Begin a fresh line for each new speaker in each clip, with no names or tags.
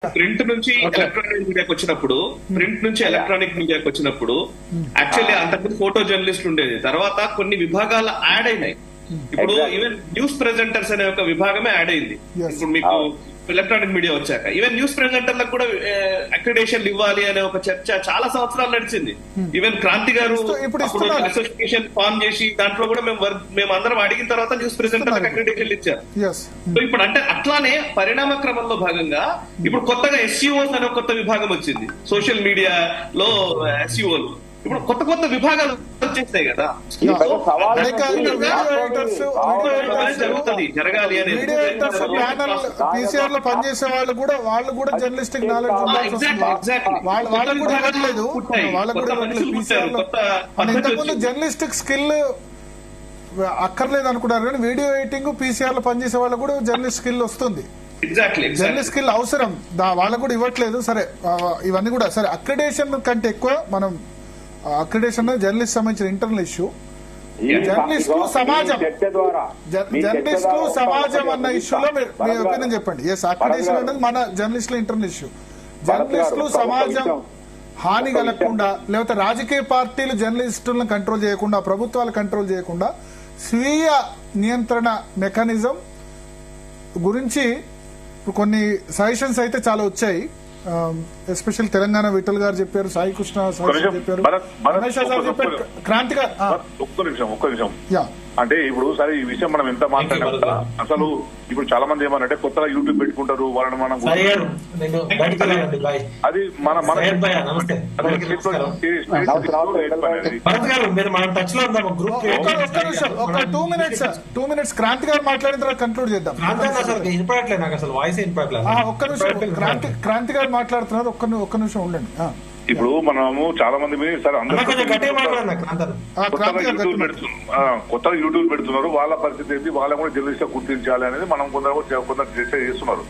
Print నుంచి electronic మీడియాకి వచ్చినప్పుడు యాక్చువల్లీ అంతకుముందు ఫోటో జర్నలిస్టులు ఉండేది. తర్వాత కొన్ని విభాగాలు యాడ్ అయినాయి. ఇప్పుడు ఈవెన్ న్యూస్ ప్రెజెంటర్స్ అనే ఒక విభాగమే యాడ్ అయింది. ఇప్పుడు మీకు ఎలక్ట్రానిక్ మీడియా వచ్చాక ఈవెన్ న్యూస్ ప్రెజెంటర్లకు కూడా అక్రిడేషన్ ఇవ్వాలి అనే ఒక చర్చ చాలా సంవత్సరాలు నడిచింది. ఈవెన్ క్రాంతి గారు అసోసియేషన్ ఫామ్ చేసి దాంట్లో కూడా మేము అందరం అడిగిన తర్వాత న్యూస్ ప్రెజెంటర్లకు అక్రిడేషన్ ఇచ్చారు. సో ఇప్పుడు అంటే అట్లానే పరిణామ క్రమంలో భాగంగా ఇప్పుడు కొత్తగా ఎస్సీఓస్ అనే కొత్త విభాగం వచ్చింది. సోషల్ మీడియాలో ఎస్సీఓలు ఇప్పుడు కొత్త కొత్త విభాగాలు వచ్చేస్తాయి కదా. జరగాలి అనేది
పీసీఆర్ లో పనిచేసే వాళ్ళు కూడా జర్నలిస్టిక్ నాలెడ్జ్ వాళ్ళకు కూడా ఇవ్వట్లేదు. ఇంతకుముందు జర్నలిస్టిక్ స్కిల్ అక్కర్లేదు అనుకున్నారు కానీ వీడియో ఎడిటింగ్ పీసీఆర్ లో పనిచేసే వాళ్ళకు కూడా జర్నలిస్ట్ స్కిల్ వస్తుంది. జర్నలిస్ట్ స్కిల్ అవసరం, వాళ్ళకు కూడా ఇవ్వట్లేదు. సరే ఇవన్నీ కూడా సరే. అక్రిడేషన్ కంటే ఎక్కువ మనం అక్రిడేషన్ జర్నలిస్ట్ సంబంధించిన ఇంటర్నల్ ఇష్యూ. జర్నలిస్టు సమాజం అన్న ఇష్యూలో మీ ఒపీనియన్ చెప్పండి. ఎస్, అక్రిడేషన్ అనేది మన జర్నలిస్టుల ఇంటర్నల్ ఇష్యూ. జర్నలిస్టులు సమాజం హాని కలగకుండా, లేకపోతే రాజకీయ పార్టీలు జర్నలిస్టులను కంట్రోల్ చేయకుండా, ప్రభుత్వాలు కంట్రోల్ చేయకుండా స్వీయ నియంత్రణ మెకానిజం గురించి కొన్ని సజెషన్స్ అయితే చాలా వచ్చాయి. ఎస్పెషల్ తెలంగాణ విఠల్ గారు చెప్పారు, సాయి కృష్ణ చెప్పారు, రమేష్ గారు చెప్పారు, క్రాంతి గారు.
ఒక్క నిమిషం అంటే ఇప్పుడు సరే ఈ విషయం మనం ఎంత మాట్లాడినా అసలు ఇప్పుడు చాలా మంది ఏమనంటే కొత్తగా యూట్యూబ్ పెట్టుకుంటారు, వాళ్ళని మనం అది
ఒక 2 minutes క్రాంతి గారు మాట్లాడిన తర్వాత కంక్లూడ్ చేద్దాం. ఒక్క నిమిషం క్రాంతి గారు మాట్లాడుతున్నారు, ఒక్క నిమిషం ఉండండి.
ఇప్పుడు మనము చాలా మంది సరే అందరూ కొత్తగా యూట్యూబ్ పెడుతున్నారు, వాళ్ళ పరిస్థితి ఏంటి, వాళ్ళని కూడా జర్నలిస్ట్ గుర్తించాలి అనేది మనం కొందరు చేస్తున్నారు.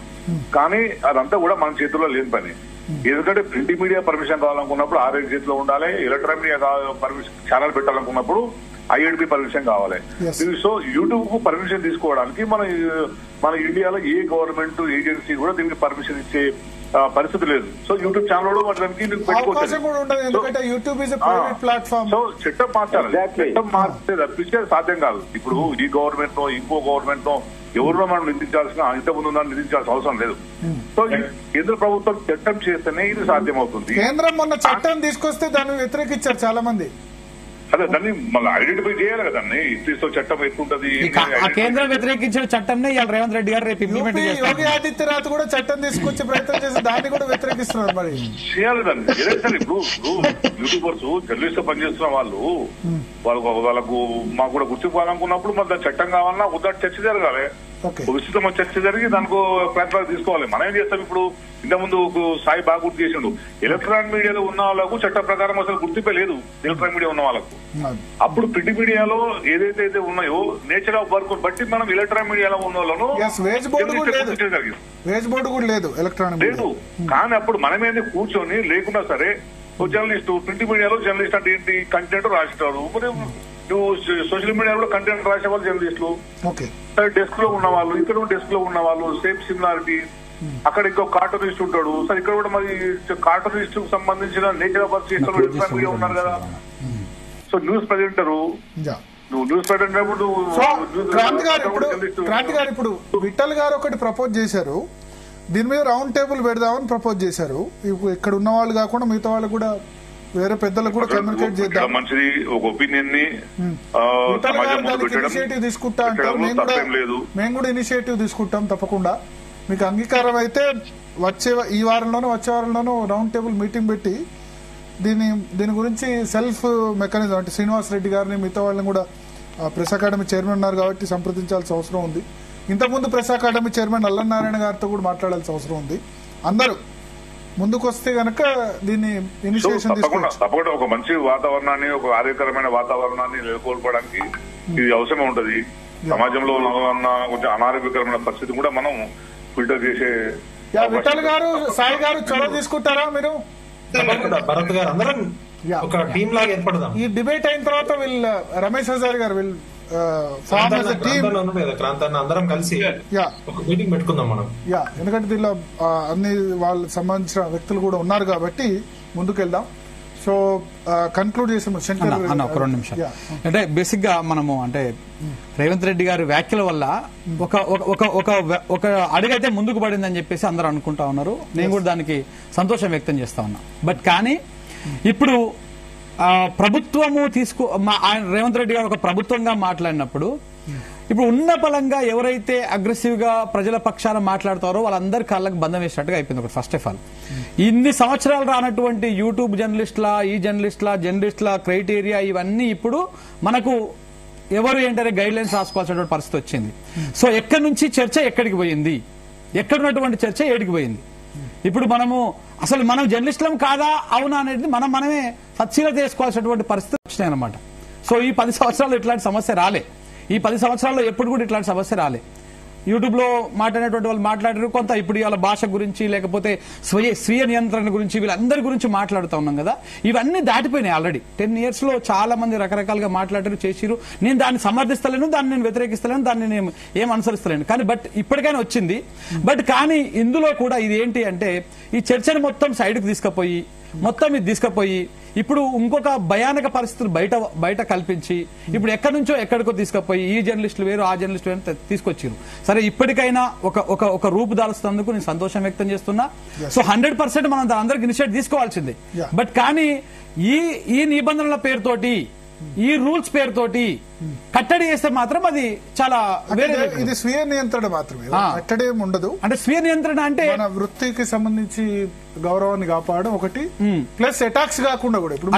కానీ అదంతా కూడా మన చేతుల్లో లేని పని. ఎందుకంటే ప్రింట్ మీడియా పర్మిషన్ కావాలనుకున్నప్పుడు ఆర్ఎస్ చేతిలో ఉండాలి, ఎలక్ట్రానిక్ మీడియా పర్మిషన్ ఛానల్ పెట్టాలనుకున్నప్పుడు ఐఎడ్బి పర్మిషన్ కావాలి. సో యూట్యూబ్ కు పర్మిషన్ తీసుకోవడానికి మన ఇండియాలో ఏ గవర్నమెంట్ ఏజెన్సీ కూడా దీనికి పర్మిషన్ ఇచ్చే పరిస్థితి లేదు. సో యూట్యూబ్ ఛానల్ సో చట్టం మార్చాలి. చట్టం మార్చే తప్పించే సాధ్యం కాదు. ఇప్పుడు ఈ గవర్నమెంట్ నో ఇంకో గవర్నమెంట్ నో ఎవరినో మనం నిందించాల్సిన ఇంతకుముందు నిందించాల్సిన అవసరం లేదు. సో కేంద్ర ప్రభుత్వం చట్టం చేస్తేనే ఇది సాధ్యం అవుతుంది.
కేంద్రం మొన్న చట్టం తీసుకొస్తే దాన్ని వ్యతిరేకించారు చాలా మంది.
అదే దాన్ని మళ్ళీ ఐడెంటిఫై చేయాలి కదా. ఇట్లీస్తో చట్టం ఎట్లుంటది.
కేంద్రం వ్యతిరేకించిన చట్టం రేవంత్ రెడ్డి గారు రేపు ఇంప్లిమెంట్ చేస్తారు.
యోగి ఆదిత్యనాథ్ కూడా చట్టం తీసుకొచ్చే ప్రయత్నం చేసి దాన్ని కూడా వ్యతిరేకిస్తున్నారు. మరి
చేయాలి దాన్ని. ఏదైతే సార్ ఇప్పుడు యూట్యూబర్స్ జర్నలిస్ట్ పనిచేస్తున్న వాళ్ళకు మాకు కూడా గుర్తింపాలనుకున్నప్పుడు మరి దాని చట్టం కావాలన్నా ఉదాహరణ చర్చ జరగాలి. విస్తృతమైన చర్చ జరిగి దానికి ప్రయత్నాలు తీసుకోవాలి. మనం ఏం చేస్తాం ఇప్పుడు ఇంతకుముందు సాయి బాగా గుర్తు చేసిండు, ఎలక్ట్రానిక్ మీడియాలో ఉన్న వాళ్ళకు చట్ట ప్రకారం అసలు గుర్తింపే లేదు. ఎలక్ట్రానిక్ మీడియా ఉన్న వాళ్ళకు అప్పుడు ప్రింట్ మీడియాలో ఏదైతే ఉన్నాయో నేచర్ ఆఫ్ వర్క్ బట్టి మనం ఎలక్ట్రానిక్ మీడియాలో ఉన్న వాళ్ళను లేదు. కానీ అప్పుడు మనమేది కూర్చొని లేకుండా సరే జర్నలిస్టు ప్రింట్ మీడియాలో జర్నలిస్ట్ అంటే ఏంటి కంటెంట్ రాసిస్తారు. నువ్వు సోషల్ మీడియాలో కంటెంట్ రాసే వాళ్ళు జర్నలిస్టులు, డెస్క్ లో ఉన్న వాళ్ళు, ఇక్కడ డెస్క్ లో ఉన్న వాళ్ళు సేమ్ సిమిలారిటీ. అక్కడ ఇంకో కార్టూనిస్ట్ ఉంటాడు సార్, ఇక్కడ కూడా మరి కార్టూనిస్ట్ కు సంబంధించిన నేచర్ ఆఫ్ వర్క్ చేస్తున్న ఉన్నారు కదా. సో న్యూస్ ప్రెజెంటర్ నువ్వు న్యూస్ ప్రెజెంటర్
క్రాంతి గారు ఇప్పుడు విఠల్ గారు ఒకటి ప్రపోజ్ చేశారు, దీని మీద రౌండ్ టేబుల్ పెడదామని ప్రపోజ్ చేశారు. ఇక్కడ ఉన్న వాళ్ళు కాకుండా మిగతా వాళ్ళు కూడా వేరే పెద్దలకు కూడా కమ్యూనికేట్ చేద్దాం.
మంచిది ఒక ఒపీనియన్ ని
ఇనిషియేటివ్ తీసుకుంటా అంటారు. మేము కూడా ఇనిషియేటివ్ తీసుకుంటాం తప్పకుండా. మీకు అంగీకారం అయితే ఈ వారంలోనూ వచ్చే వారంలోనూ రౌండ్ టేబుల్ మీటింగ్ పెట్టి దీని గురించి సెల్ఫ్ మెకానిజం అంటే శ్రీనివాస్ రెడ్డి గారిని మిగతా వాళ్ళని కూడా ప్రెస్ అకాడమీ చైర్మన్ ఉన్నారు కాబట్టి సంప్రదించాల్సిన అవసరం ఉంది. ఇంతకుముందు ప్రెస్ అకాడమీ చైర్మన్ అల్లనారాయణ గారితో కూడా మాట్లాడాల్సిన అవసరం ఉంది. అందరూ ముందుకు వస్తే గనక దీన్ని ఇనిషియేషన్
తప్పకుండా ఒక మంచి వాతావరణాన్ని, ఒక ఆరోగ్యకరమైన వాతావరణాన్ని నెలకొల్పడానికి ఇది అవసరం ఉంటది. సమాజంలో ఉన్న కొంచెం అనారోగ్యకరమైన పరిస్థితి కూడా మనం ఫిల్టర్ చేసే.
విఠల్ గారు, సాయి గారు చొరవ తీసుకుంటారా మీరు?
భరత్ గారు అందరం ఒక టీమ్ లాగా ఏర్పడదాం.
ఈ డిబేట్ అయిన తర్వాత రమేష్ హజారి గారు ఫామ్ టీమ్
అందరం కలిసి ఒక మీటింగ్ పెట్టుకుందాం మనం.
ఎందుకంటే దీనిలో అన్ని వాళ్ళకి సంబంధించిన వ్యక్తులు కూడా ఉన్నారు కాబట్టి ముందుకెళ్దాం. సో కన్క్లూడ్ చేసాము శంకర్
అన్న ఒక 2 నిమిషాలు. అంటే బేసిక్ గా మనము అంటే రేవంత్ రెడ్డి గారి వ్యాఖ్యల వల్ల ఒక అడుగైతే ముందుకు పడిందని చెప్పేసి అందరూ అనుకుంటా ఉన్నారు. నేను కూడా దానికి సంతోషం వ్యక్తం చేస్తా ఉన్నా. బట్ కానీ ఇప్పుడు ప్రభుత్వము రేవంత్ రెడ్డి గారు ఒక ప్రభుత్వంగా మాట్లాడినప్పుడు ఇప్పుడు ఉన్న బలంగా ఎవరైతే అగ్రెసివ్ గా ప్రజల పక్షాన మాట్లాడతారో వాళ్ళందరి కాళ్ళకు బంధం వేసినట్టుగా అయిపోయింది. ఒకటి ఫస్ట్ ఆఫ్ ఆల్ ఇన్ని సంవత్సరాలు రానటువంటి యూట్యూబ్ జర్నలిస్టుల క్రైటీరియా ఇవన్నీ ఇప్పుడు మనకు ఎవరు ఏంటనే గైడ్ లైన్స్ రాసుకోవాల్సినటువంటి పరిస్థితి వచ్చింది. సో ఎక్కడి నుంచి చర్చ ఎక్కడికి పోయింది, ఎక్కడున్నటువంటి చర్చ ఏడికి పోయింది. ఇప్పుడు అసలు మనం జర్నలిస్టులం కాదా అవునా అనేది మనమే సచ్చీల చేసుకోవాల్సినటువంటి పరిస్థితి వచ్చినాయి అనమాట. సో ఈ 10 సంవత్సరాలు ఇట్లాంటి సమస్య రాలే. ఈ 10 సంవత్సరాల్లో ఎప్పుడు కూడా ఇట్లాంటి సమస్య రాలే. యూట్యూబ్ లో మాట్లాడేటువంటి వాళ్ళు మాట్లాడారు కొంత. ఇప్పుడు ఇవాళ భాష గురించి లేకపోతే స్వీయ నియంత్రణ గురించి వీళ్ళందరి గురించి మాట్లాడుతూ ఉన్నాం కదా. ఇవన్నీ దాటిపోయినాయి ఆల్రెడీ. 10 years లో చాలా మంది రకరకాలుగా మాట్లాడారు, చేసిరు. నేను దాన్ని సమర్థిస్తలేను, దాన్ని నేను వ్యతిరేకిస్తలేను, దాన్ని నేను ఏం అనుసరిస్తలేను. కానీ బట్ ఇప్పటికైనా వచ్చింది. బట్ కానీ ఇందులో కూడా ఇది ఏంటి అంటే ఈ చర్చను మొత్తం సైడ్కి తీసుకుపోయి ఇది తీసుకుపోయి ఇప్పుడు ఇంకొక భయానక పరిస్థితులు బయట కల్పించి ఇప్పుడు ఎక్కడి నుంచో ఎక్కడికో తీసుకుపోయి ఈ జర్నలిస్టులు వేరు ఆ జర్నలిస్టులు వేరు తీసుకొచ్చారు. సరే ఇప్పటికైనా ఒక రూపు దాల్స్తున్నందుకు నేను సంతోషం వ్యక్తం చేస్తున్నా. సో 100% మనం అందరికి ఇనిషియేట్ తీసుకోవాల్సిందే. బట్ కానీ ఈ నిబంధనల పేరుతోటి ఈ రూల్స్ పేరుతోటి కట్టడి చేస్తే మాత్రం అది చాలా వేరే.
ఇది స్వీయ నియంత్రణ మాత్రమే, కట్టడి ఉండదు.
అంటే స్వీయ నియంత్రణ అంటే
మన వృత్తికి సంబంధించి గౌరవాన్ని కాపాడడం ఒకటి, ప్లస్ అటాక్స్ కాకుండా కూడా. ఇప్పుడు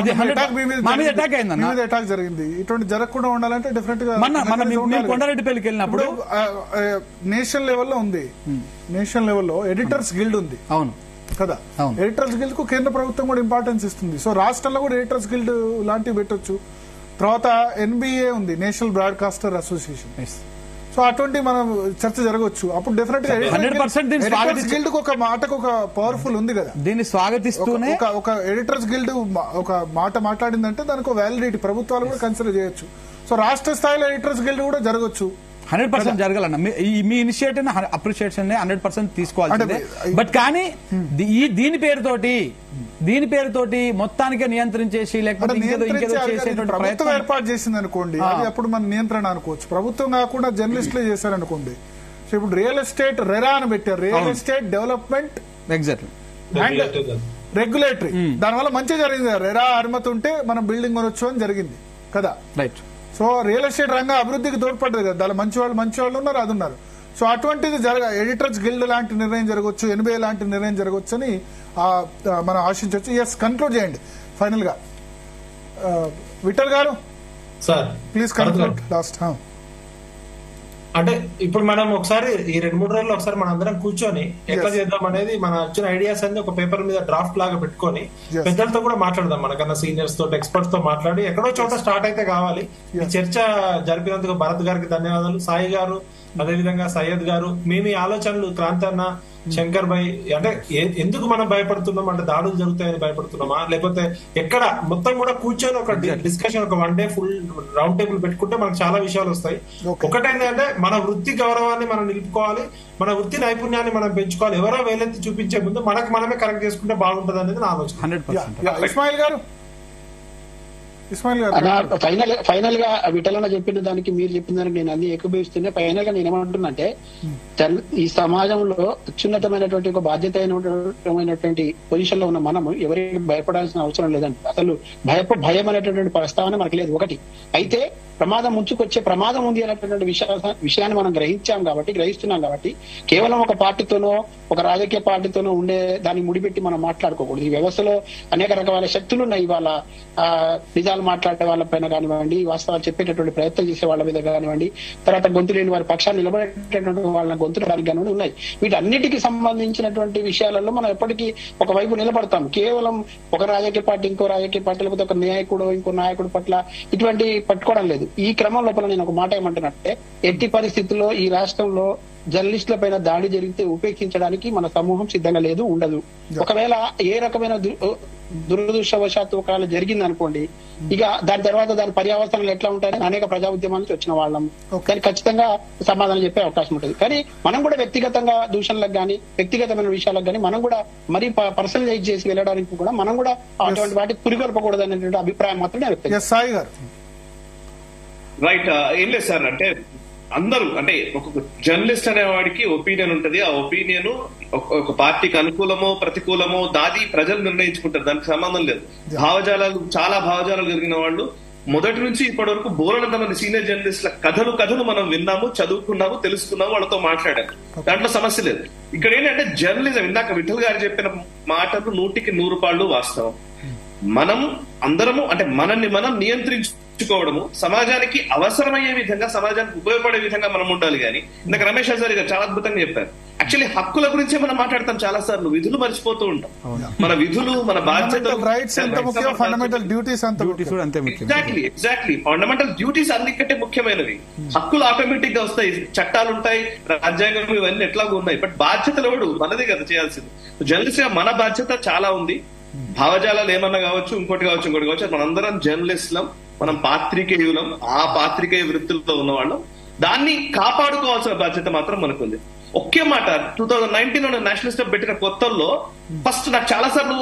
అటాక్ జరిగింది, ఇటువంటి జరగకుండా ఉండాలంటే డెఫినెట్ గా
కొండారెడ్డిపల్లికి వెళ్ళినప్పుడు
నేషనల్ లెవెల్లో ఉంది. నేషనల్ లెవెల్లో ఎడిటర్స్ గిల్డ్ ఉంది.
అవును
కదా. ఎడిటర్స్ గిల్డ్ కు కేంద్ర ప్రభుత్వం కూడా ఇంపార్టెన్స్ ఇస్తుంది. సో రాష్ట్రంలో కూడా ఎడిటర్స్ గిల్డ్ లాంటివి పెట్టొచ్చు. తర్వాత ఎన్బిఏ ఉంది, నేషనల్ బ్రాడ్కాస్టర్ అసోసియేషన్. సో అటువంటి మనం చర్చ జరగవచ్చు. అప్పుడు డెఫినెట్ గా ఎడిటర్స్ గిల్డ్ ఒక మాటకు ఒక పవర్ఫుల్ ఉంది కదా.
దీన్ని స్వాగతిస్తూనే
ఒక ఎడిటర్స్ గిల్డ్ ఒక మాట మాట్లాడిందంటే దానికి వ్యాలిడిటీ ప్రభుత్వాలు కూడా కన్సిడర్ చేయొచ్చు. సో రాష్ట్ర స్థాయిలో ఎడిటర్స్ గిల్డ్ కూడా జరగచ్చు.
100% జరగాలన్న. మీ ఇనిషియేటివ్ అప్రిషియేషన్ 100% తీసుకోవాల్సిందే. బట్ కానీ దీని పేరుతోటి మొత్తానికే నియంత్రించేసి లేకపోతే
ప్రభుత్వం ఏర్పాటు చేసింది అనుకోండి, అది అప్పుడు మన నియంత్రణ అనుకోవచ్చు. ప్రభుత్వం కాకుండా జర్నలిస్టులే చేశారనుకోండి. సో ఇప్పుడు రియల్ ఎస్టేట్ రెరా అని పెట్టారు, real estate development and regulatory. దానివల్ల మంచి జరిగింది. రెరా అనుమతి ఉంటే మనం బిల్డింగ్ కొనొచ్చు అని జరిగింది కదా.
రైట్.
సో రియల్ ఎస్టేట్ రంగం అభివృద్ధికి తోడ్పడ్డది కదా. దాని మంచి వాళ్ళు ఉన్నారు, అది ఉన్నారు. సో అటువంటిది ఎడిటర్స్ గిల్డ్ లాంటి నిర్ణయం జరగవచ్చు, ఎన్బిఏ లాంటి నిర్ణయం జరగవచ్చు అని మనం ఆశించవచ్చు. ఎస్, కన్క్లూడ్ చేయండి ఫైనల్ గా. విఠల్ గారు ప్లీజ్ కన్క్లూడ్ లాస్ట్.
అంటే ఇప్పుడు మనం ఒకసారి ఈ 2-3 రోజుల్లో ఒకసారి మనం అందరం కూర్చొని ఎట్లా చేద్దాం అనేది మన వచ్చిన ఐడియాస్ అన్ని ఒక పేపర్ మీద డ్రాఫ్ట్ లాగా పెట్టుకొని పెద్దలతో కూడా మాట్లాడదాం, మనకన్నా సీనియర్స్ తో ఎక్స్పర్ట్స్ తో మాట్లాడి ఎక్కడో చోట స్టార్ట్ అయితే కావాలి. ఈ చర్చ జరిపినందుకు భరత్ గారికి ధన్యవాదాలు. సాయి గారు, అదేవిధంగా సయ్యద్ గారు, మేము ఈ ఆలోచనలు క్రాంతన్న, శంకర్ భాయ్, అంటే ఎందుకు మనం భయపడుతున్నాం అంటే దాడులు జరుగుతాయని భయపడుతున్నామా, లేకపోతే ఎక్కడ మొత్తం కూడా కూర్చొని ఒక డిస్కషన్, ఒక 1 day ఫుల్ రౌండ్ టేబుల్ పెట్టుకుంటే మనకు చాలా విషయాలు వస్తాయి. ఒకటేంటంటే మన వృత్తి గౌరవాన్ని మనం నిలుపుకోవాలి, మన వృత్తి నైపుణ్యాన్ని మనం పెంచుకోవాలి. ఎవరో వేలెత్తి చూపించే ముందు మనకు మనమే కరెక్ట్ చేసుకుంటే బాగుంటుంది అనేది నా ఆలోచన.
100%. ఇస్మాయిల్ గారు
ఫైనల్ గా విఠలన్న చెప్పిన దానికి మీరు చెప్పిన దానికి నేను అన్ని ఏకీభవిస్తున్నా. ఫైనల్ గా నేను ఏమంటున్నానంటే ఈ సమాజంలో అత్యున్నతమైనటువంటి ఒక బాధ్యతమైనటువంటి పొజిషన్ లో ఉన్న మనము ఎవరికి భయపడాల్సిన అవసరం లేదండి. అసలు భయం అనేటటువంటి ప్రస్తావన మనకు లేదు. ఒకటి అయితే ప్రమాదం ముంచుకొచ్చే ప్రమాదం ఉంది అనేటటువంటి విషయాన్ని మనం గ్రహిస్తున్నాం కాబట్టి కేవలం ఒక పార్టీతోనో ఒక రాజకీయ పార్టీతోనో ఉండే దాన్ని ముడిపెట్టి మనం మాట్లాడుకోకూడదు. ఈ వ్యవస్థలో అనేక రకాల శక్తులు ఉన్నాయి. ఇవాళ నిజాలు మాట్లాడే వాళ్ళ పైన కానివ్వండి, వాస్తవాలు చెప్పేటటువంటి ప్రయత్నం చేసే వాళ్ళ మీద కానివ్వండి, తర్వాత గొంతు లేని వారి పక్షాన్ని నిలబడేటటువంటి వాళ్ళ గొంతులు కానివ్వండి ఉన్నాయి. వీటన్నిటికీ సంబంధించినటువంటి విషయాలలో మనం ఎప్పటికీ ఒకవైపు నిలబడతాం. కేవలం ఒక రాజకీయ పార్టీ ఇంకో రాజకీయ పార్టీ లేకపోతే ఒక నాయకుడు ఇంకో నాయకుడు పట్ల ఇటువంటి పట్టుకోవడం లేదు. ఈ క్రమం లోపల నేను ఒక మాట ఏమంటున్నట్టే, ఎట్టి పరిస్థితుల్లో ఈ రాష్ట్రంలో జర్నలిస్టుల పైన దాడి జరిగితే ఉపేక్షించడానికి మన సమూహం సిద్ధంగా లేదు, ఉండదు. ఒకవేళ ఏ రకమైన దురదృష్టవశాత్తు ఒకవేళ జరిగింది అనుకోండి, ఇక దాని తర్వాత దాని పర్యావసనాలు ఎట్లా ఉంటాయని అనేక ప్రజా ఉద్యమాల నుంచి వచ్చిన వాళ్ళం. కానీ ఖచ్చితంగా సమాధానం చెప్పే అవకాశం ఉంటుంది. కానీ మనం కూడా వ్యక్తిగతంగా దూషణలకు కానీ వ్యక్తిగతమైన విషయాలకు కానీ మనం కూడా మరీ పర్సనలైజ్ చేసి వెళ్ళడానికి కూడా మనం కూడా అటువంటి వాటికి పురిగొల్పకూడదు అనేటువంటి అభిప్రాయం మాత్రమే వ్యక్తం.
సాయి గారు
రైట్. ఏం లేదు సార్, అంటే అందరూ అంటే ఒక్కొక్క జర్నలిస్ట్ అనేవాడికి ఒపీనియన్ ఉంటది. ఆ ఒపీనియన్ ఒక పార్టీకి అనుకూలమో ప్రతికూలమో దాది ప్రజలు నిర్ణయించుకుంటారు, దానికి సంబంధం లేదు. చాలా భావజాలాలు కలిగిన వాళ్ళు మొదటి నుంచి ఇప్పటి వరకు బోలెడంత మంది సీనియర్ జర్నలిస్టుల కథలు మనం విన్నాము, చదువుకున్నాము, తెలుసుకున్నాము, వాళ్ళతో మాట్లాడాము. దాంట్లో సమస్య లేదు. ఇక్కడ ఏంటంటే జర్నలిజం, ఇందాక విఠల్ గారు చెప్పిన మాటలు 100% వాస్తవం. మనం అందరము అంటే మనల్ని మనం నియంత్రించుకోవడము, సమాజానికి అవసరమయ్యే విధంగా, సమాజానికి ఉపయోగపడే విధంగా మనం ఉండాలి. కానీ ఇందాక రమేష్ హజారి గారు చాలా అద్భుతంగా చెప్పారు. యాక్చువల్లీ హక్కుల గురించే మనం మాట్లాడతాం చాలా సార్లు, విధులు మర్చిపోతూ ఉంటాం. మన విధులు, మన బాధ్యతలు,
రైట్స్ ఎంత ముఖ్యం, ఫండమెంటల్ డ్యూటీస్ అంతే ముఖ్యం.
ఎగ్జాక్ట్లీ ఫండమెంటల్ డ్యూటీస్ అన్నికంటే ముఖ్యమైనవి. హక్కులు ఆటోమేటిక్ గా వస్తాయి, చట్టాలు ఉంటాయి, రాజ్యాంగం ఇవన్నీ ఎట్లాగో ఉన్నాయి. బట్ బాధ్యతలు ఎవడు మనదే కదా చేయాల్సింది. జర్నలిస్ట్ గా మన బాధ్యత చాలా ఉంది. భావజాలాలు ఏమన్నా కావచ్చు, ఇంకోటి కావచ్చు. మనందరం జర్నలిస్టులం, మనం పాత్రికేయులం, ఆ పాత్రికేయ వృత్తుల్లో ఉన్నవాళ్ళం. దాన్ని కాపాడుకోవాల్సిన బాధ్యత మాత్రం మనకుంది. ఒకే మాట, 2019 నేషనల్ స్టెప్ పెట్టిన కొత్తల్లో ఫస్ట్ నాకు చాలా సార్లు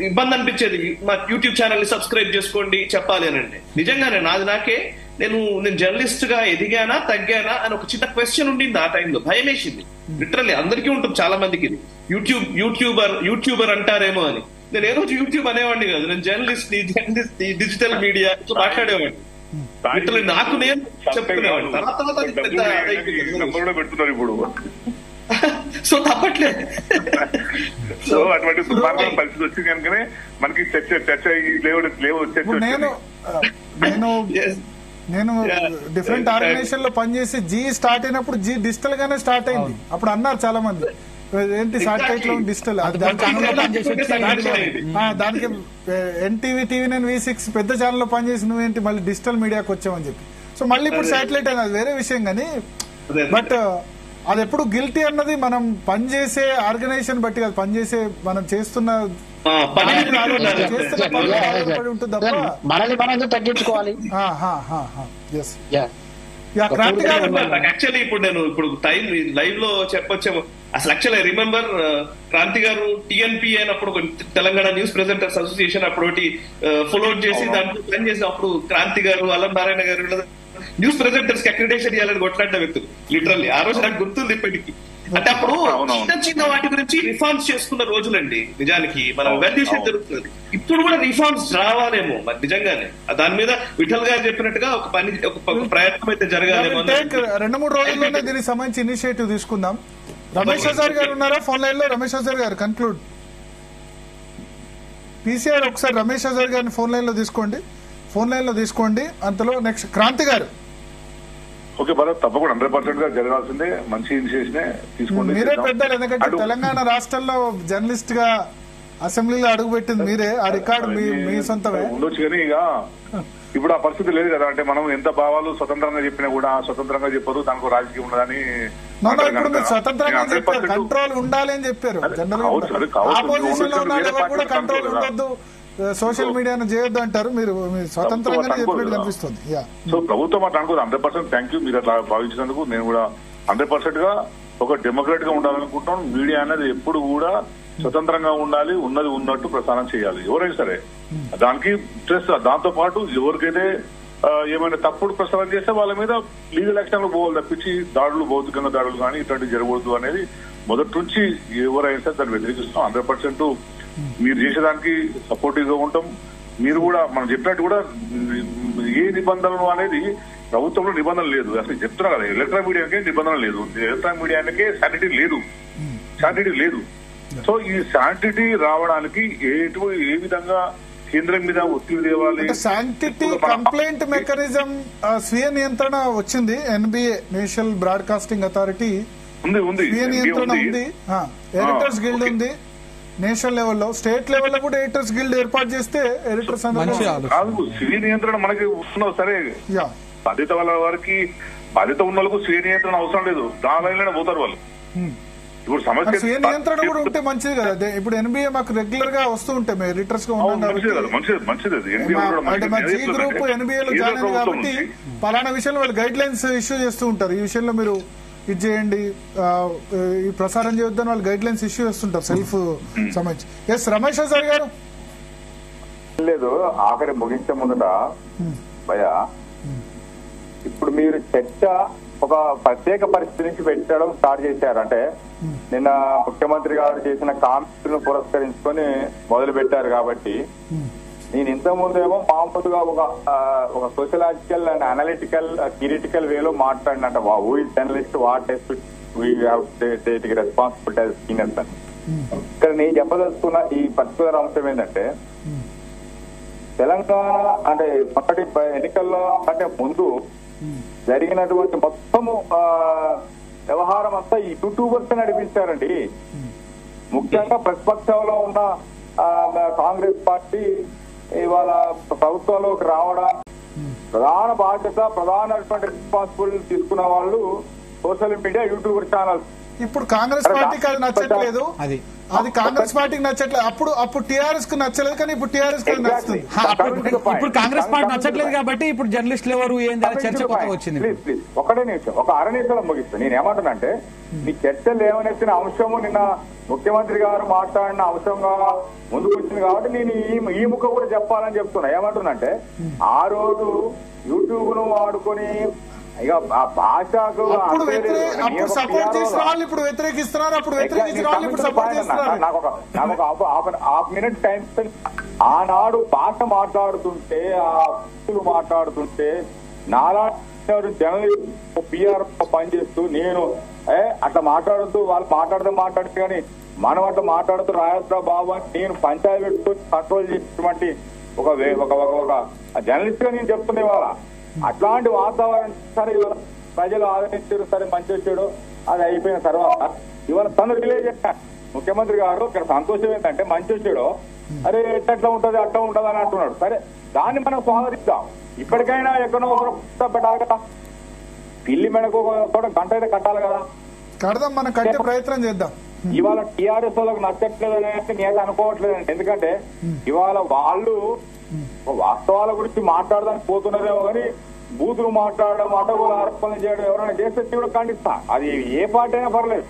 ఇబ్బంది అనిపించేది, మా యూట్యూబ్ ఛానల్ ని సబ్స్క్రైబ్ చేసుకోండి చెప్పాలి అని. అంటే నిజంగానే నేను జర్నలిస్ట్ గా ఎదిగానా తగ్గానా అని ఒక చిన్న క్వశ్చన్ ఉండింది. ఆ టైంలో భయం వేసింది. లిటరల్లీ అందరికీ ఉంటుంది, చాలా మందికి. యూట్యూబర్ అంటారేమో అని. నేను ఏ రోజు యూట్యూబ్ అనేవాడిని కాదు. నేను జర్నలిస్ట్ ని డిజిటల్ మీడియా మాట్లాడేవాడిని. నాకు నేను చెప్పుకునేవాడిని.
పెడుతున్నారు ఇప్పుడు.
సో తప్పట్లేదు.
సో అటువంటి దుర్మార్గం పరిస్థితి వచ్చింది కనుకనే మనకి చర్చ
నేను డిఫరెంట్ ఆర్గనైజేషన్ లో పనిచేసి జీ స్టార్ట్ అయినప్పుడు జీ డిజిటల్ గానే స్టార్ట్ అయింది. అప్పుడు అన్నారు చాలా మంది, ఏంటి సాటిలైట్ లో డిజిటల్, దానికి ఎన్టీవీ, TV9, V6 పెద్ద ఛానల్ లో పనిచేసి నువ్వేంటి మళ్ళీ డిజిటల్ మీడియాకి వచ్చావని చెప్పి. సో మళ్ళీ ఇప్పుడు సాటిలైట్ అయినా అది వేరే విషయం. కానీ బట్ అది ఎప్పుడు గిల్టీ అన్నది మనం పనిచేసే ఆర్గనైజేషన్ బట్టి కాదు, పనిచేసే మనం చేస్తున్న ఉంటుంది తప్ప
మనల్ని మనం తగ్గించుకోవాలి.
యాక్చువల్లీ ఇప్పుడు టైం లైవ్ లో చెప్పొచ్చాము. అసలు యాక్చువల్లీ రిమెంబర్ క్రాంతి గారు TNP అయినప్పుడు తెలంగాణ న్యూస్ ప్రెజెంటర్స్ అసోసియేషన్ అప్పుడు ఒకటి ఫాలోఅవుట్ చేసి దాంట్లో పని చేసి అప్పుడు క్రాంతి గారు, అల్లం నారాయణ గారు న్యూస్ ప్రెజెంటర్స్ కి అక్రిడేషన్ ఇవ్వాలని కొట్లాడిన వ్యక్తులు. లిటరల్లీ ఆ రోజు నాకు గుర్తుంది ఇప్పటికీ. అంటే అప్పుడు చిన్న వాటి గురించి రిఫార్మ్స్ చేసుకున్న రోజులండి. నిజానికి మనం వాల్యుయేషన్ జరుగుతుంది. ఇప్పుడు కూడా రిఫార్మ్స్ రావాలేమో మరి నిజంగానే. దాని మీద విఠల్ గారు చెప్పినట్టుగా ఒక ప్రయత్నం అయితే జరగాలేమో.
2-3 రోజుల్లోనే దీనికి సంబంధించి ఇనిషియేటివ్ తీసుకుందాం. రమేష్ హజార్ గారు ఉన్నారా ఫోన్ లైన్ లో? రమేష్ హజార్ గారు కన్క్లూడ్. PCR ఒకసారి రమేష్ హజార్ గారిని ఫోన్ లైన్ లో తీసుకోండి. అంతలో నెక్స్ట్ క్రాంతి గారు.
ఓకే భరత్, తప్పకుండా 100% గా జరగాల్సిందే. మంచి ఇనిషియేషన్ తీసుకోండి.
మీరే పెద్దలు, ఎందుకంటే తెలంగాణ రాష్ట్రంలో జర్నలిస్ట్ గా అసెంబ్లీలో అడుగుపెట్టింది మీరే. ఆ రికార్డు మీ సొంతమే
ఉండొచ్చు. కానీ ఇక ఇప్పుడు ఆ పరిస్థితి లేదు కదా. అంటే మనం ఎంత భావాలు స్వతంత్రంగా చెప్పినా కూడా స్వతంత్రంగా చెప్పరు, దానికి రాజకీయం ఉండదని.
ఇప్పుడు మీరు స్వతంత్రంగా చెప్పారు, కంట్రోల్ ఉండాలి అని చెప్పారు. జనరల్ ఆపోజిషన్ లో ఉన్న కూడా కంట్రోల్ ఉండొద్దు, సోషల్ మీడియాను చేయొద్దు అంటారు. మీరు స్వతంత్రంగానే చెప్పినట్టు కనిపిస్తుంది.
సో ప్రభుత్వం అట్లా అనుకోదు. 100% థ్యాంక్ యూ మీరు అట్లా భావించినందుకు. నేను కూడా 100% గా ఒక డెమోక్రాట్ గా ఉండాలనుకుంటున్నాను. మీడియా అనేది ఎప్పుడు కూడా స్వతంత్రంగా ఉండాలి, ఉన్నది ఉన్నట్టు ప్రసారం చేయాలి ఎవరైనా సరే. దానికి ప్లస్ దాంతో పాటు ఎవరికైతే ఏమైనా తప్పుడు ప్రసారం చేస్తే వాళ్ళ మీద లీగల్ యాక్షన్ లో పోవాలి తప్పించి దాడులు, భౌతికంగా దాడులు కానీ ఇట్లాంటివి జరగకూడదు అనేది మొదటి నుంచి ఎవరైనా సరే దాన్ని వ్యతిరేకిస్తాం. 100% మీరు చేసేదానికి సపోర్టివ్ గా ఉంటాం. మీరు కూడా మనం చెప్పినట్టు కూడా ఏ నిబంధనలు అనేది ప్రభుత్వంలో నిబంధన లేదు. అసలు చెప్తున్నా కదా, ఎలక్ట్రానిక్ మీడియాకే నిబంధన లేదు, ఎలక్ట్రానిక్ మీడియాకే శానిటీ లేదు. సో ఈ శాంటిటీ రావడానికి ఏ విధంగా కేంద్రం మీద ఒత్తిడి తేవాలి.
శాంటిటీ కంప్లైంట్ మెకానిజం, స్వీయ నియంత్రణ వచ్చింది. NBA నేషనల్ బ్రాడ్కాస్టింగ్ అథారిటీ
ఉంది,
స్వీయ నియంత్రణ ఉంది. ఎడిటర్స్ గిల్డ్ ఉంది నేషనల్ లెవెల్లో. స్టేట్ లెవెల్లో కూడా ఎడిటర్స్ గిల్డ్ ఏర్పాటు చేస్తే ఎడిటర్స్
కాదు. స్వీయ నియంత్రణ మనకి వస్తున్నది సరే. బాధ్యత వాళ్ళ వారికి, బాధ్యత ఉన్న వాళ్ళకు స్వీయ నియంత్రణ అవసరం లేదు. దాని లైన్లోనే పోతారు వాళ్ళు. ఇప్పుడు సమస్య
స్వీయ నియంత్రణ కూడా ఉంటే మంచిది కదా. ఇప్పుడు ఎన్బిఏ మాకు రెగ్యులర్ గా వస్తూ ఉంటాయి, మేము ఎడిటర్స్ గా ఉన్నాం
మంచిది.
అంటే మా జీ గ్రూప్ ఎన్బిఏలో జాయిన్ అయింది కాబట్టి పలానా విషయంలో వాళ్ళు గైడ్ లైన్స్ ఇష్యూ చేస్తూ ఉంటారు. ఈ విషయంలో మీరు ఇది చేయండి, ఈ ప్రసారం చేయొద్దని వాళ్ళు గైడ్ లైన్స్ ఇష్యూ చేస్తుంటారు సెల్ఫ్ సంబంధించి. ఎస్ రమేష్ సార్ గారు.
లేదు, ఆఖరి ముగించే ముందట భయ, ఇప్పుడు మీరు చర్చ ఒక ప్రత్యేక పరిస్థితి నుంచి పెట్టడం స్టార్ట్ చేశారు. అంటే నిన్న ముఖ్యమంత్రి గారు చేసిన కామెంట్స్ ను పురస్కరించుకొని మొదలు పెట్టారు. కాబట్టి నేను ఇంతకుముందు ఏమో మామూలుగా ఒక సోషలాజికల్ అండ్ అనలిటికల్ థియరిటికల్ వేలో మాట్లాడినట్ట, who is journalist, what test we have take responsibility as seniors అని. ఇక్కడ నేను చెప్పదలుచుకున్న ఈ పర్టికులర్ అంశం ఏంటంటే, తెలంగాణ అంటే మొదటి ఎన్నికల్లో కంటే ముందు జరిగినటువంటి మొత్తము వ్యవహారం అంతా ఈ యూట్యూబర్స్ నడిపించారండి. ముఖ్యంగా ప్రతిపక్షంలో ఉన్న కాంగ్రెస్ పార్టీ ఇవాళ ప్రభుత్వంలోకి రావడం ప్రధాన బాధ్యత, ప్రధానటువంటి రెస్పాన్సిబిలిటీ తీసుకున్న వాళ్ళు సోషల్ మీడియా, యూట్యూబర్ ఛానల్స్.
ఇప్పుడు కాంగ్రెస్ పార్టీకి అది నచ్చట్లేదు, అది కాంగ్రెస్ పార్టీకి నచ్చట్లేదు. అప్పుడు టీఆర్ఎస్ కు నచ్చలేదు, కానీ ఇప్పుడు టీఆర్ఎస్ కు నచ్చుతుంది.
ఇప్పుడు కాంగ్రెస్ పార్టీ నచ్చట్లేదు కాబట్టి ఇప్పుడు జర్నలిస్టులు ఎవరు ఏంటి చర్చ కొత్తగా వచ్చింది.
ప్లీజ్ ఒకటే నిమిషం, ఒక అర నిమిషంలో ముగిస్తాను. నేను ఏమంటున్నానంటే, మీ చర్చలు ఏమనేసిన అంశము నిన్న ముఖ్యమంత్రి గారు మాట్లాడిన అంశంగా ముందుకు వచ్చింది కాబట్టి నేను ఈ ముఖ కూడా చెప్పాలని చెప్తున్నా. ఏమంటున్నానంటే, ఆ రోజు యూట్యూబ్ ను వాడుకొని ఇక ఆ భాషకు
సపోర్ట్ చేసిన వాళ్ళు ఇప్పుడు వ్యతిరేకిస్తున్నారు, అప్పుడు వ్యతిరేకించిన వాళ్ళు ఇప్పుడు సపోర్ట్ చేస్తున్నారు.
నాకు ఒక హాఫ్ మినిట్ టైం. ఆనాడు భాష మాట్లాడుతుంటే, ఆ వ్యక్తులు మాట్లాడుతుంటే, నాలా జర్నలిస్ట్ పిఆర్ పనిచేస్తూ నేను అట్లా మాట్లాడుతూ వాళ్ళు మాట్లాడితే కానీ మనం అట్లా మాట్లాడుతూ రాయత్రా బాబు అని నేను పంచాయతీ పెట్టుకుని కంట్రోల్ చేసేటువంటి ఒక జర్నలిస్ట్ గా నేను చెప్తున్నా. ఇవాళ అట్లాంటి వాతావరణం సరే ఇవాళ ప్రజలు ఆదరించారు, సరే మంచి వచ్చాడు, అది అయిపోయిన తర్వాత ఇవాళ తను రిలీజ్ చేశారు ముఖ్యమంత్రి గారు. ఇక్కడ సంతోషం ఏంటంటే, మంచి వచ్చాడు, అరే ఎట్లా ఉంటది అట్లా ఉంటది అని అంటున్నాడు. సరే, దాన్ని మనం స్వాగతిస్తాం. ఇప్పటికైనా ఎక్కడో ఒకరు పెట్టాలి కదా, పిల్లి మెడకు కూడా గంట అయితే కట్టాలి కదా,
కడదాం, మనం కట్టే ప్రయత్నం చేద్దాం.
ఇవాళ టీఆర్ఎస్ వాళ్ళకి నచ్చట్లేదు అనేది నేను అనుకోవట్లేదండి. ఎందుకంటే ఇవాళ వాళ్ళు వాస్తవాల గురించి మాట్లాడడానికి పోతున్నారేమో కానీ బూతులు మాట్లాడడం, అటగుల ఆరోపణలు చేయడం ఎవరైనా చేస్తే కూడా ఖండిస్తా. అది ఏ పార్టీ అయినా పర్లేదు.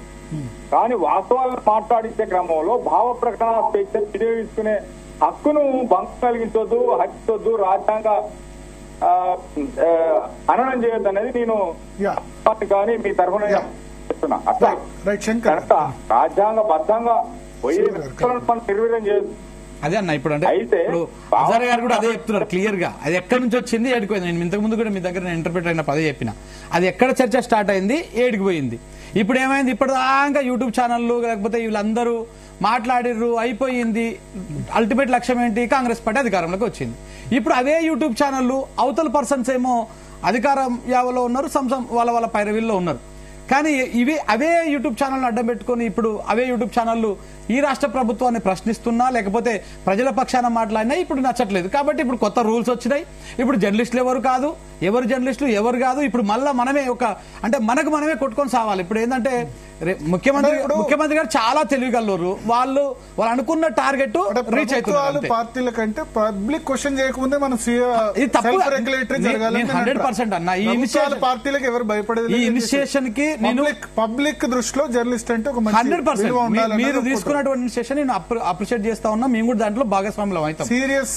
కానీ వాస్తవాలను మాట్లాడించే క్రమంలో భావ ప్రకటన స్వేచ్ఛ వినియోగించుకునే హక్కును భంగం కలిగించొద్దు, హక్కొద్దు, రాజ్యాంగ హననం చేయొద్దు అనేది నేను కానీ మీ తరఫున చెప్తున్నా. అట్లా రాజ్యాంగ బద్దంగా నిర్వీర్యం చేయొద్దు.
అదే అన్న, ఇప్పుడు అంటే ఇప్పుడు హజారే గారు కూడా అదే చెప్తున్నారు క్లియర్ గా. అది ఎక్కడి నుంచి వచ్చింది, ఏడిపోయింది. నేను ఇంతకు ముందు కూడా మీ దగ్గర నేను ఇంటర్ప్రిట్ అయిన పదే చెప్పిన, అది ఎక్కడ చర్చ స్టార్ట్ అయింది, ఏడికిపోయింది. ఇప్పుడు ఏమైంది, ఇప్పుడు దాకా యూట్యూబ్ ఛానళ్ళు లేకపోతే వీళ్ళందరూ మాట్లాడిర్రు, అయిపోయింది. అల్టిమేట్ లక్ష్యం ఏంటి, కాంగ్రెస్ పార్టీ అధికారంలోకి వచ్చింది. ఇప్పుడు అవే యూట్యూబ్ ఛానళ్ళు అవతల పర్సన్స్ ఏమో అధికారం యావలో ఉన్నారు, వాళ్ళ పైరవీల్లో ఉన్నారు. కానీ అవే యూట్యూబ్ ఛానల్ అడ్డం పెట్టుకుని ఇప్పుడు అవే యూట్యూబ్ ఛానళ్లు ఈ రాష్ట్ర ప్రభుత్వాన్ని ప్రశ్నిస్తున్నా లేకపోతే ప్రజల పక్షాన మాట్లాడినా ఇప్పుడు నచ్చట్లేదు. కాబట్టి ఇప్పుడు కొత్త రూల్స్ వచ్చినాయి. ఇప్పుడు జర్నలిస్టులు ఎవరు కాదు, ఎవరు జర్నలిస్టులు ఎవరు కాదు, ఇప్పుడు మళ్ళా మనమే అంటే మనమే కొట్టుకొని సావాలి. ఇప్పుడు ఏంటంటే ముఖ్యమంత్రి గారు చాలా తెలివిగలరు. వాళ్ళు అనుకున్న టార్గెట్ రీచ్ అవుతున్నారు.
పార్టీల కంటే పబ్లిక్ క్వశ్చన్ చేయకముందే మనం
100% అన్న. ఈ ఇనిషియేషన్
పార్టీలకు ఎవరు భయపడేది.
ఈ ఇనిషియేషన్ కి నేను
పబ్లిక్ దృష్టిలో జర్నలిస్ట్ అంటే
100% మీరు తీసుకున్నటువంటి ఇనిషియేషన్ నేను అప్రిషియేట్ చేస్తా ఉన్నా. మేము కూడా దాంట్లో భాగస్వాములం అవుతాం.
సీరియస్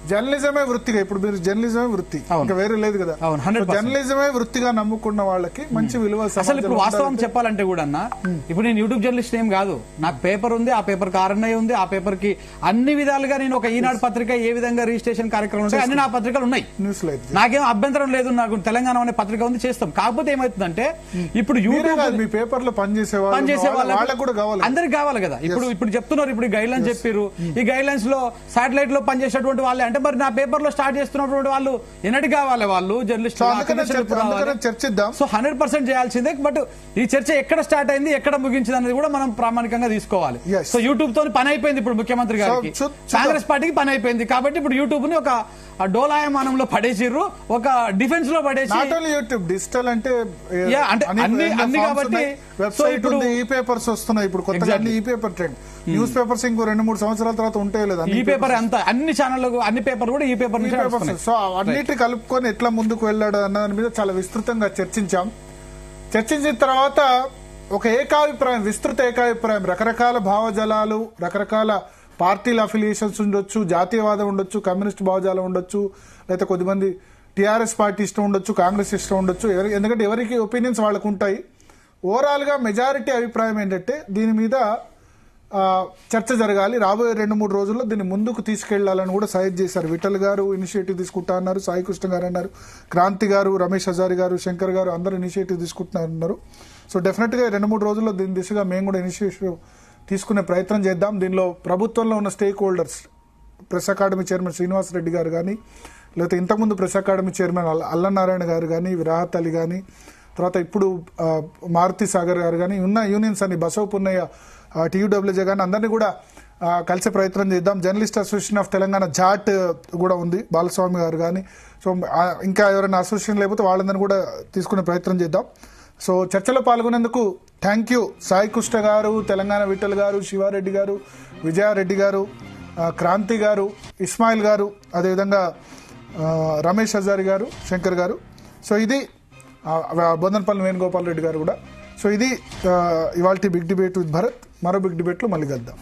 జర్నలిజమే వృత్తిగా, ఇప్పుడు మీరు జర్నలిజమే వృత్తి, ఇంకా వేరే లేదు కదా. జర్నలిజమే వృత్తిగా నమ్ముకున్న వాళ్ళకి మంచి విలువ.
అసలు ఇప్పుడు వాస్తవం చెప్పాలంటే కూడా అన్న, ఇప్పుడు నేను యూట్యూబ్ జర్నలిస్ట్ ఏం కాదు. నాకు పేపర్ ఉంది, ఆ పేపర్ కి ఆర్ఎన్ఐ ఉంది, ఆ పేపర్ కి అన్ని విధాలుగా నేను ఒక ఈనాడు పత్రిక ఏ విధంగా రిజిస్ట్రేషన్ కార్యక్రమం ఉంటాయి అన్ని నా పత్రికలు ఉన్నాయి. నాకేం అభ్యంతరం లేదు. నాకు తెలంగాణ అనే పత్రిక ఉంది, చేస్తాం. కాకపోతే ఏమవుతుందంటే ఇప్పుడు యూట్యూబ్
మీ పేపర్ లో పనిచేసే వాళ్ళకి కూడా కావాలి,
అందరికి కావాలి. రావాలి కదా. ఇప్పుడు చెప్తున్నారు, ఇప్పుడు గైడ్ లైన్స్ చెప్పారు, ఈ గైడ్ లైన్స్ లో శాటిలైట్ లో పనిచేసేటువంటి వాళ్ళే అంటే మరి నా పేపర్ లో స్టార్ట్ చేస్తున్నటువంటి వాళ్ళు ఎన్నటి కావాలి, వాళ్ళు జర్నలిస్ట్
చర్చిద్దాం.
సో 100% చేయాల్సిందే. బట్ ఈ చర్చ ఎక్కడ స్టార్ట్ అయింది, ఎక్కడ ముగించింది అనేది కూడా మనం ప్రామాణికంగా తీసుకోవాలి. సో యూట్యూబ్ తో పని అయిపోయింది ఇప్పుడు ముఖ్యమంత్రి గారికి, కాంగ్రెస్ పార్టీకి పని అయిపోయింది. కాబట్టి ఇప్పుడు యూట్యూబ్ ని ఒక డోలాయమానంలో పడేసిర్రు, ఒక డిఫెన్స్ లో పడేసి
యూట్యూబ్ డిజిటల్ అంటే
అన్ని కాబట్టి
వెబ్సైట్ ఉంది, ఈ పేపర్స్ వస్తున్నాయి ఇప్పుడు కొత్తగా, అన్ని ఈ పేపర్ ట్రెండ్. న్యూస్ పేపర్స్ ఇంకో 2-3 సంవత్సరాల తర్వాత ఉంటాయి లేదా,
ఈ పేపర్ అంతా అన్ని ఛానళ్లకు అన్ని పేపర్ కూడా ఈ పేపర్ నుంచి.
సో అన్నిటి కలుపుకొని ఎట్లా ముందుకు వెళ్ళాడు అన్న దాని మీద చాలా విస్తృతంగా చర్చించాం. చర్చించిన తర్వాత ఒక ఏకాభిప్రాయం, విస్తృత ఏకాభిప్రాయం, రకరకాల భావజాలాలు, రకరకాల పార్టీల అఫిలియేషన్స్ ఉండొచ్చు, జాతీయవాదం ఉండొచ్చు, కమ్యూనిస్ట్ భావజాలం ఉండొచ్చు, లేకపోతే కొద్దిమంది టీఆర్ఎస్ పార్టీ ఇష్టం ఉండొచ్చు, కాంగ్రెస్ ఇష్టం ఉండొచ్చు, ఎందుకంటే ఎవరికి ఒపీనియన్స్ వాళ్ళకు ఉంటాయి. ఓవరాల్ గా మెజారిటీ అభిప్రాయం ఏంటంటే దీని మీద చర్చ జరగాలి, రాబోయే 2-3 రోజుల్లో దీన్ని ముందుకు తీసుకెళ్లాలని కూడా సజెస్ట్ చేశారు. విఠల్ గారు ఇనిషియేటివ్ తీసుకుంటా అన్నారు, సాయి కృష్ణ గారు అన్నారు, క్రాంతి గారు, రమేష్ హజారి గారు, శంకర్ గారు అందరూ ఇనిషియేటివ్ తీసుకుంటున్నారు. సో డెఫినెట్ గా 2-3 రోజుల్లో దీని దిశగా మేము కూడా ఇనిషియేటివ్ తీసుకునే ప్రయత్నం చేద్దాం. దీనిలో ప్రభుత్వంలో ఉన్న stake holders, press academy chairman Srinivas Reddy గారు కానీ, లేకపోతే ఇంతకుముందు ప్రెస్ అకాడమీ చైర్మన్ అల్లనారాయణ గారు కానీ, విరాహత్ అలీ కానీ, తర్వాత ఇప్పుడు మారుతి సాగర్ గారు కానీ, ఉన్న యూనియన్స్ అని బసవ పున్నయ్య, టీయూడబ్ల్యూజే కానీ అందరినీ కూడా కలిసే ప్రయత్నం చేద్దాం. జర్నలిస్ట్ అసోసియేషన్ ఆఫ్ తెలంగాణ జాట్ కూడా ఉంది, బాలస్వామి గారు కానీ. సో ఇంకా ఎవరైనా అసోసియేషన్ లేకపోతే వాళ్ళందరినీ కూడా తీసుకునే ప్రయత్నం చేద్దాం. సో చర్చలో పాల్గొనేందుకు థ్యాంక్ యూ సాయి కృష్ణ గారు, తెలంగాణ విఠల్ గారు, శివారెడ్డి గారు, విజయారెడ్డి గారు, క్రాంతి గారు, ఇస్మాయిల్ గారు, అదేవిధంగా రమేష్ హజారి గారు, శంకర్ గారు. సో ఇది బొందనపల్లి వేణుగోపాల్ రెడ్డి గారు కూడా. సో ఇది ఇవాల్టి బిగ్ డిబేట్ విత్ భరత్. మరో బిగ్ డిబేట్లో మళ్ళీ కలుద్దాం.